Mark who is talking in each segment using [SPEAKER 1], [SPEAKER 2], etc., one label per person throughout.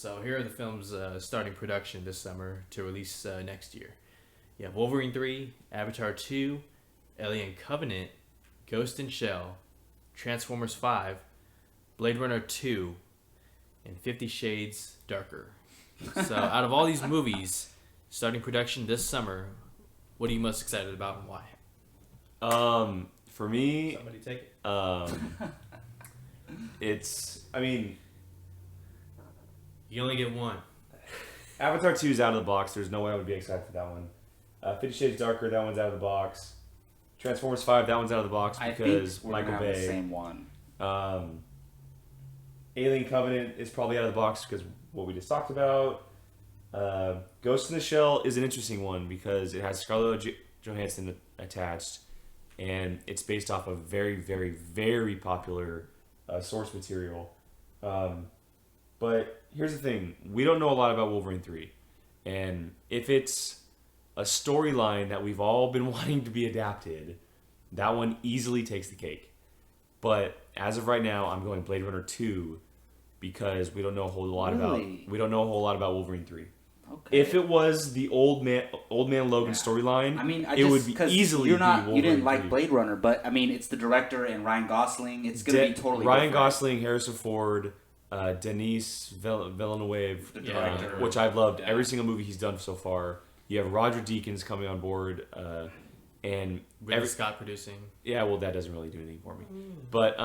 [SPEAKER 1] So here are the films starting production this summer to release next year. You have Wolverine 3, Avatar 2, Alien Covenant, Ghost in Shell, Transformers 5, Blade Runner 2, and 50 Shades Darker. So out of all these movies starting production this summer, what are you most excited about and why?
[SPEAKER 2] For me,
[SPEAKER 1] Somebody take it. You only get one.
[SPEAKER 2] Avatar 2 is out of the box. There's no way I would be excited for that one. 50 Shades Darker, that one's out of the box. Transformers 5, that one's out of the box because Michael Bay.
[SPEAKER 3] The same one.
[SPEAKER 2] Alien Covenant is probably out of the box because what we just talked about. Ghost in the Shell is an interesting one because it has Scarlett Johansson attached, and it's based off of very, very, very popular source material. But here's the thing. We don't know a lot about Wolverine 3. And if it's a storyline that we've all been wanting to be adapted, that one easily takes the cake. But as of right now, I'm going Blade Runner 2 because we don't know a whole lot about Wolverine 3.
[SPEAKER 3] Okay.
[SPEAKER 2] If it was the old man Logan storyline, it would be easily
[SPEAKER 3] you
[SPEAKER 2] Wolverine
[SPEAKER 3] didn't like
[SPEAKER 2] 3.
[SPEAKER 3] Blade Runner, but I mean it's the director and Ryan Gosling. It's going to be totally
[SPEAKER 2] Ryan
[SPEAKER 3] different.
[SPEAKER 2] Gosling, Harrison Ford, Denis Villeneuve,
[SPEAKER 3] the director,
[SPEAKER 2] which I've loved every single movie he's done so far. You have Roger Deakins coming on board, and
[SPEAKER 1] Ridley Scott producing.
[SPEAKER 2] Yeah, well, that doesn't really do anything for me. But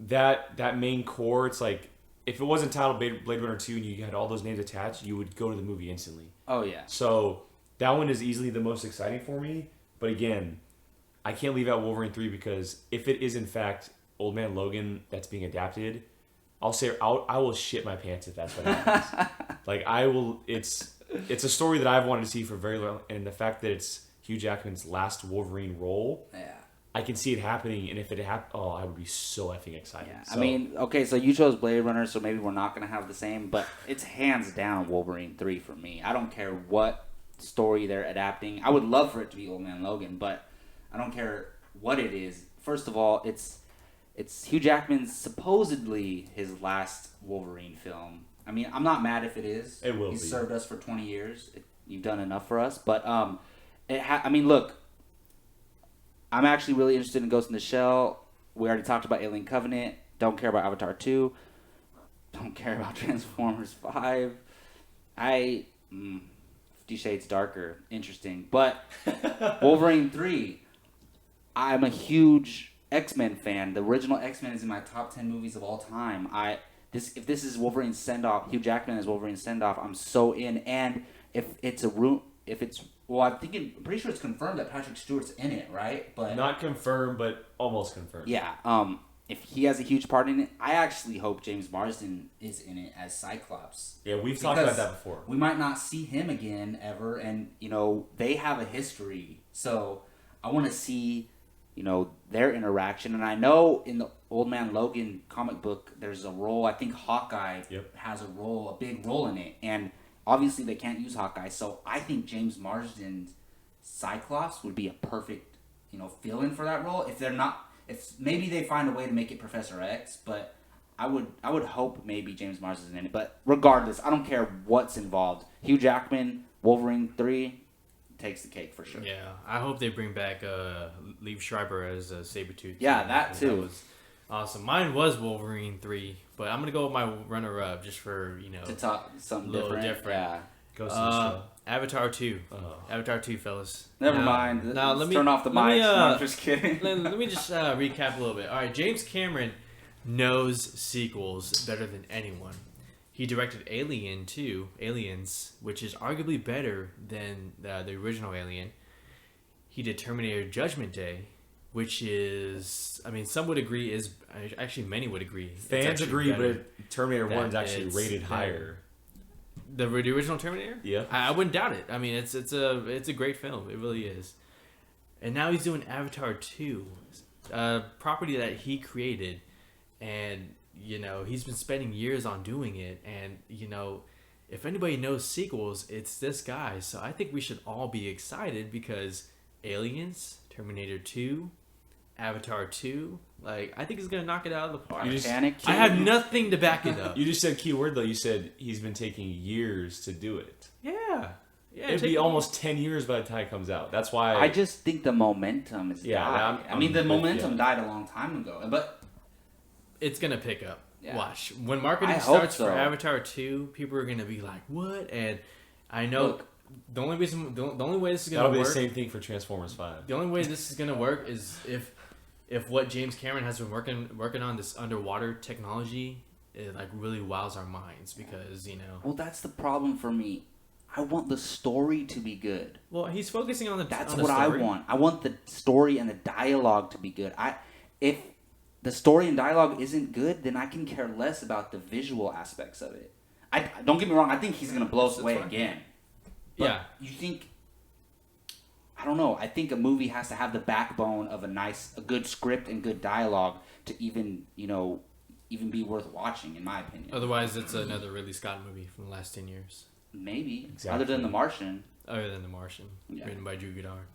[SPEAKER 2] that main core, it's like if it wasn't titled Blade Runner 2 and you had all those names attached, you would go to the movie instantly.
[SPEAKER 3] Oh yeah.
[SPEAKER 2] So that one is easily the most exciting for me. But again, I can't leave out Wolverine 3 because if it is in fact Old Man Logan that's being adapted, I will shit my pants if that's what happens. Like I will. It's a story that I've wanted to see for very long, and the fact that it's Hugh Jackman's last Wolverine role, I can see it happening. And if it happened, I would be so effing excited.
[SPEAKER 3] Yeah.
[SPEAKER 2] So,
[SPEAKER 3] I mean, okay, so you chose Blade Runner, so maybe we're not going to have the same, but it's hands down Wolverine 3 for me. I don't care what story they're adapting. I would love for it to be Old Man Logan, but I don't care what it is. First of all, it's Hugh Jackman's supposedly his last Wolverine film. I mean, I'm not mad if it is.
[SPEAKER 2] It will be.
[SPEAKER 3] He's served us for 20 years. You've done enough for us. But, I mean, look, I'm actually really interested in Ghost in the Shell. We already talked about Alien Covenant. Don't care about Avatar 2. Don't care about Transformers 5. 50 Shades Darker. Interesting. But Wolverine 3, I'm a huge X-Men fan. The original X-Men is in my top 10 movies of all time. If this is Wolverine's send-off, Hugh Jackman is Wolverine's send-off, I'm so in. And I'm pretty sure it's confirmed that Patrick Stewart's in it, right? But
[SPEAKER 2] not confirmed, but almost confirmed.
[SPEAKER 3] Yeah. If he has a huge part in it, I actually hope James Marsden is in it as Cyclops.
[SPEAKER 2] Yeah, we've talked about that before.
[SPEAKER 3] We might not see him again ever, and they have a history, so I want to see their interaction. And I know in the Old Man Logan comic book, there's a role. I think Hawkeye has a big role in it. And obviously they can't use Hawkeye. So I think James Marsden's Cyclops would be a perfect, fill-in for that role. If maybe they find a way to make it Professor X, but I would hope maybe James Marsden's in it. But regardless, I don't care what's involved. Hugh Jackman, Wolverine 3, takes the cake for sure.
[SPEAKER 1] Yeah, I hope they bring back Liev Schreiber as Sabretooth.
[SPEAKER 3] Yeah, that too.
[SPEAKER 1] That was awesome. Mine was Wolverine 3, but I'm going to go with my runner-up just for,
[SPEAKER 3] to talk something
[SPEAKER 1] a little different.
[SPEAKER 3] Yeah.
[SPEAKER 2] Ghost in the Shell.
[SPEAKER 1] Avatar 2. Avatar 2, fellas.
[SPEAKER 3] Never mind.
[SPEAKER 1] Now, let me
[SPEAKER 3] turn off the mic. No, I'm just kidding.
[SPEAKER 1] let me just recap a little bit. All right, James Cameron knows sequels better than anyone. He directed Alien 2, Aliens, which is arguably better than the original Alien. He did Terminator Judgment Day, which is, some would agree actually many would agree.
[SPEAKER 2] Fans agree, but Terminator 1 is actually rated higher.
[SPEAKER 1] The original Terminator?
[SPEAKER 2] Yeah.
[SPEAKER 1] I wouldn't doubt it. I mean, it's a great film. It really is. And now he's doing Avatar 2, a property that he created, and he's been spending years on doing it, and if anybody knows sequels, it's this guy. So I think we should all be excited because Aliens, Terminator 2, Avatar 2, like, I think he's gonna knock it out of the park.
[SPEAKER 3] Titanic.
[SPEAKER 1] I have nothing to back it up.
[SPEAKER 2] You just said key word though. You said he's been taking years to do it.
[SPEAKER 1] Yeah.
[SPEAKER 2] It'd be almost 10 years by the time it comes out. That's why
[SPEAKER 3] I just think the momentum is died. I mean, the momentum died a long time ago, but
[SPEAKER 1] it's gonna pick up.
[SPEAKER 3] Yeah.
[SPEAKER 1] Watch. When marketing
[SPEAKER 3] I hope
[SPEAKER 1] starts
[SPEAKER 3] so.
[SPEAKER 1] for Avatar 2, people are gonna be like, "What?" And I know
[SPEAKER 3] Look,
[SPEAKER 1] the only way this is gonna
[SPEAKER 2] that'll be
[SPEAKER 1] work.
[SPEAKER 2] the same thing for Transformers 5.
[SPEAKER 1] The only way this is gonna work is if what James Cameron has been working on, this underwater technology, it like really wows our minds, because
[SPEAKER 3] well, that's the problem for me. I want the story to be good.
[SPEAKER 1] well, he's focusing on the
[SPEAKER 3] That's
[SPEAKER 1] on the
[SPEAKER 3] what I
[SPEAKER 1] story.
[SPEAKER 3] want. I want the story and the dialogue to be good. If the story and dialogue isn't good, then I can care less about the visual aspects of it. I don't get me wrong. I think he's gonna blow us
[SPEAKER 1] That's
[SPEAKER 3] away
[SPEAKER 1] fine.
[SPEAKER 3] again. But
[SPEAKER 1] Yeah.
[SPEAKER 3] you think? I don't know. I think a movie has to have the backbone of a good script and good dialogue to even be worth watching, in my opinion.
[SPEAKER 1] Otherwise, it's another Ridley Scott movie from the last 10 years,
[SPEAKER 3] Maybe
[SPEAKER 2] Exactly.
[SPEAKER 3] other than The Martian.
[SPEAKER 1] other than The Martian,
[SPEAKER 3] Yeah.
[SPEAKER 1] written by Drew Goddard.